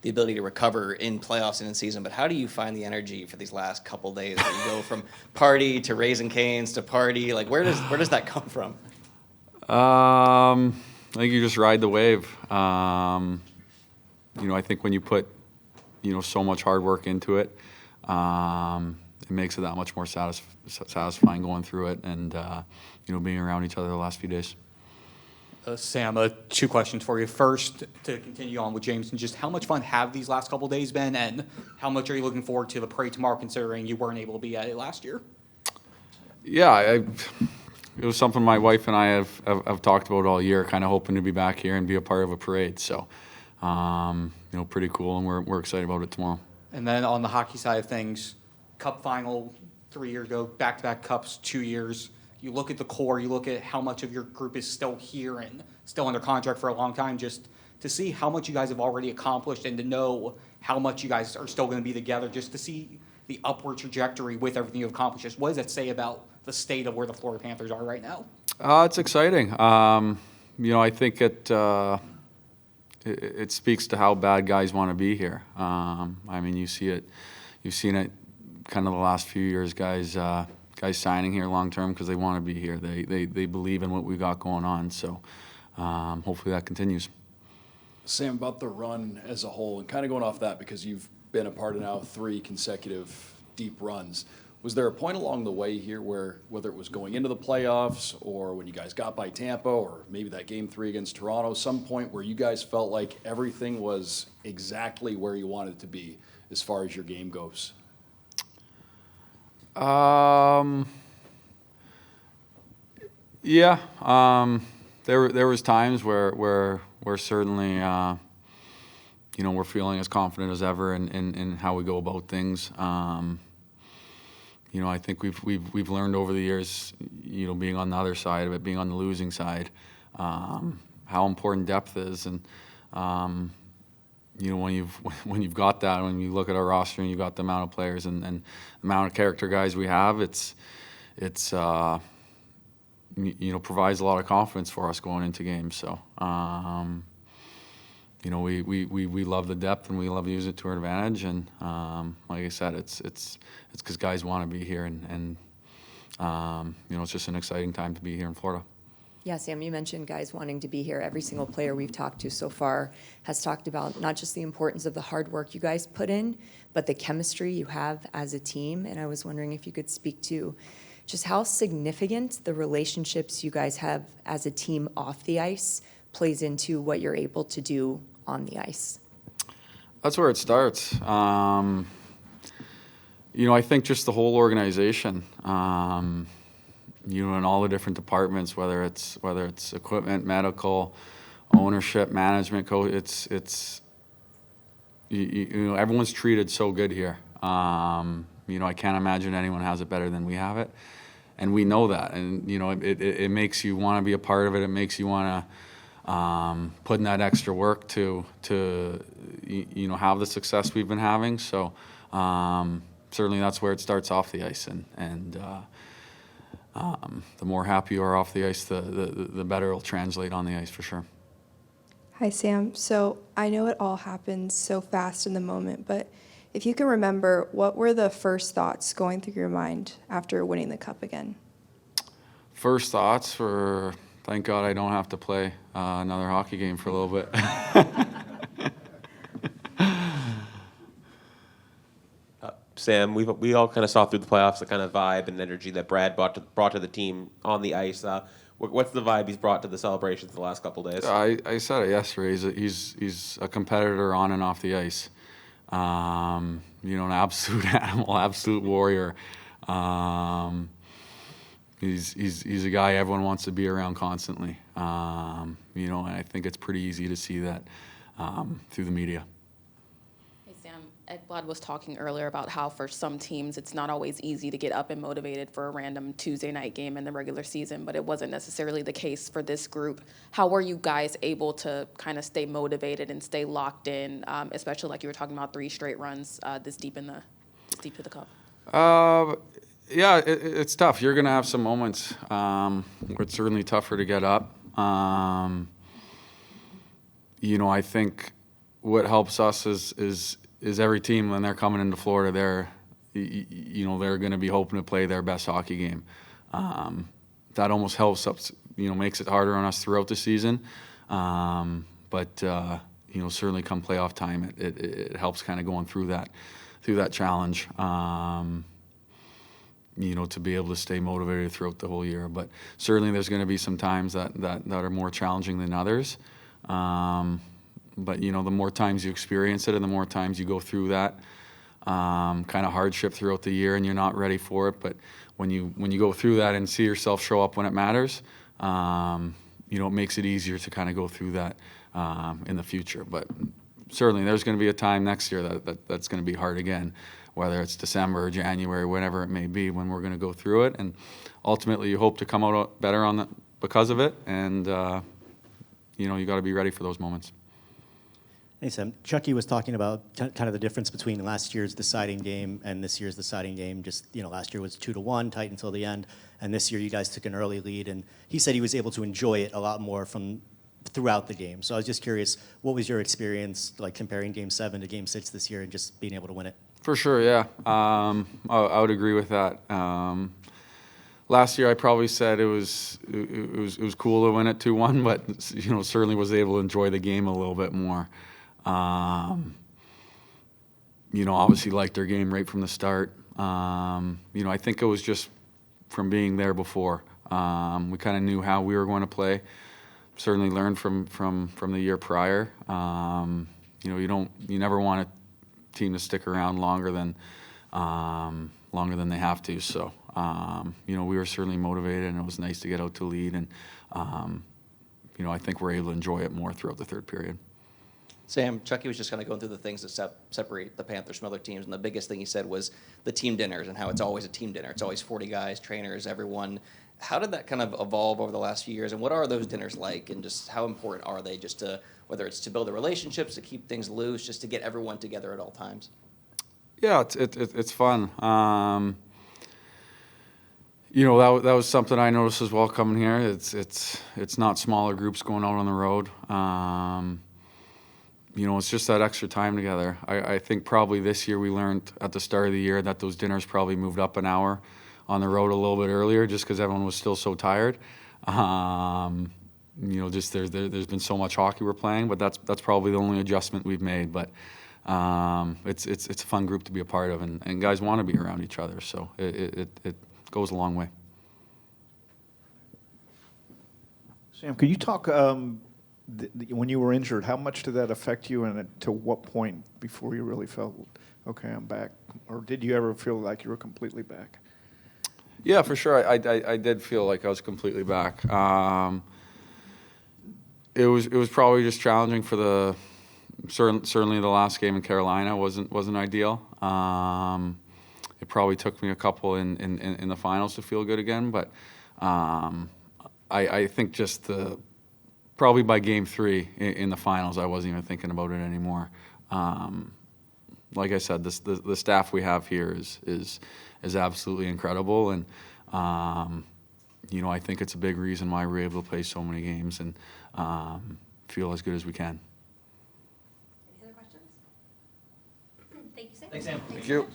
the ability to recover in playoffs and in season, but how do you find the energy for these last couple days where you go from party to Raising Cane's to party? Like, where does that come from? I think you just ride the wave. I think when you put, so much hard work into it, it makes it that much more satisfying going through it and, being around each other the last few days. Sam, 2 questions for you. First, to continue on with Jameson, just how much fun have these last couple days been, and how much are you looking forward to the parade tomorrow, considering you weren't able to be at it last year? Yeah, it was something my wife and I have talked about all year, kind of hoping to be back here and be a part of a parade. So, pretty cool, and we're excited about it tomorrow. And then on the hockey side of things, Cup Final 3 years ago, back-to-back Cups 2 years. You look at the core, you look at how much of your group is still here and still under contract for a long time, just to see how much you guys have already accomplished and to know how much you guys are still going to be together, just to see the upward trajectory with everything you've accomplished. Just what does that say about the state of where the Florida Panthers are right now? It's exciting. I think it speaks to how bad guys want to be here. You see it. You've seen it kind of the last few years, guys signing here long term because they want to be here. They believe in what we got going on. So hopefully that continues. Sam, about the run as a whole, and kind of going off that because you've been a part of now 3 consecutive deep runs. Was there a point along the way here where, whether it was going into the playoffs or when you guys got by Tampa or maybe that Game 3 against Toronto, some point where you guys felt like everything was exactly where you wanted it to be as far as your game goes? Yeah. There was times where we're certainly we're feeling as confident as ever in how we go about things. I think we've learned over the years, being on the other side of it, being on the losing side, how important depth is, and when you've got that, when you look at our roster and you've got the amount of players and the amount of character guys we have, it's provides a lot of confidence for us going into games. So we love the depth and we love to use it to our advantage. And like I said, it's because guys want to be here, and it's just an exciting time to be here in Florida. Yeah, Sam, you mentioned guys wanting to be here. Every single player we've talked to so far has talked about not just the importance of the hard work you guys put in, but the chemistry you have as a team. And I was wondering if you could speak to just how significant the relationships you guys have as a team off the ice plays into what you're able to do on the ice. That's where it starts. I think just the whole organization, in all the different departments, whether it's equipment, medical, ownership, management, coach, everyone's treated so good here. I can't imagine anyone has it better than we have it, and we know that. And it makes you want to be a part of it. It makes you want to put in that extra work to have the success we've been having. So certainly that's where it starts off the ice, and the more happy you are off the ice, the better it'll translate on the ice for sure. Hi, Sam. So I know it all happens so fast in the moment, but if you can remember, what were the first thoughts going through your mind after winning the Cup again? First thoughts were, thank God I don't have to play another hockey game for a little bit. Sam, we all kind of saw through the playoffs the kind of vibe and energy that Brad brought to the team on the ice. What's the vibe he's brought to the celebrations the last couple days? I said it yesterday. He's a competitor on and off the ice. An absolute animal, absolute warrior. He's a guy everyone wants to be around constantly. And I think it's pretty easy to see that through the media. Ekblad was talking earlier about how for some teams it's not always easy to get up and motivated for a random Tuesday night game in the regular season, but it wasn't necessarily the case for this group. How were you guys able to kind of stay motivated and stay locked in, especially like you were talking about 3 straight runs this deep to the Cup? Yeah, it's tough. You're going to have some moments where it's certainly tougher to get up. I think what helps us is every team when they're coming into Florida, they're going to be hoping to play their best hockey game. That almost helps us, makes it harder on us throughout the season. But certainly come playoff time, it helps kind of going through that challenge. To be able to stay motivated throughout the whole year. But certainly there's going to be some times that are more challenging than others. But the more times you experience it and the more times you go through that kind of hardship throughout the year and you're not ready for it, but when you go through that and see yourself show up when it matters, it makes it easier to kind of go through that in the future. But certainly there's going to be a time next year that's going to be hard again, whether it's December or January, whenever it may be, when we're going to go through it. And ultimately you hope to come out better because of it. And, you got to be ready for those moments. Hey, Sam. Chucky was talking about kind of the difference between last year's deciding game and this year's deciding game. Just, last year was 2-1, tight until the end. And this year you guys took an early lead. And he said he was able to enjoy it a lot more throughout the game. So I was just curious, what was your experience like comparing Game 7 to Game 6 this year and just being able to win it? For sure, yeah. I would agree with that. Last year I probably said it was cool to win it 2-1, but certainly was able to enjoy the game a little bit more. Obviously liked their game right from the start. I think it was just from being there before. We kind of knew how we were going to play. Certainly learned from the year prior. You never want a team to stick around longer than they have to. So we were certainly motivated, and it was nice to get out to lead. And I think we're able to enjoy it more throughout the third period. Sam, Chucky was just kind of going through the things that separate the Panthers from other teams, and the biggest thing he said was the team dinners and how it's always a team dinner. It's always 40 guys, trainers, everyone. How did that kind of evolve over the last few years, and what are those dinners like, and just how important are they just to, whether it's to build the relationships, to keep things loose, just to get everyone together at all times? Yeah, it's fun. That was something I noticed as well coming here. It's not smaller groups going out on the road. It's just that extra time together. I think probably this year we learned at the start of the year that those dinners probably moved up an hour on the road a little bit earlier just because everyone was still so tired. Just there's been so much hockey we're playing, but that's probably the only adjustment we've made. But it's a fun group to be a part of, and guys want to be around each other, so it goes a long way. Sam, could you talk, when you were injured, how much did that affect you, and to what point before you really felt, okay, I'm back? Or did you ever feel like you were completely back? Yeah, for sure. I did feel like I was completely back. It was probably just challenging for certainly the last game in Carolina wasn't ideal. It probably took me a couple in the finals to feel good again, but I think just probably by Game 3 in the finals, I wasn't even thinking about it anymore. Like I said, the staff we have here is absolutely incredible, and I think it's a big reason why we're able to play so many games and feel as good as we can. Any other questions? Thank you, Sam. Thanks, Sam. Thank you.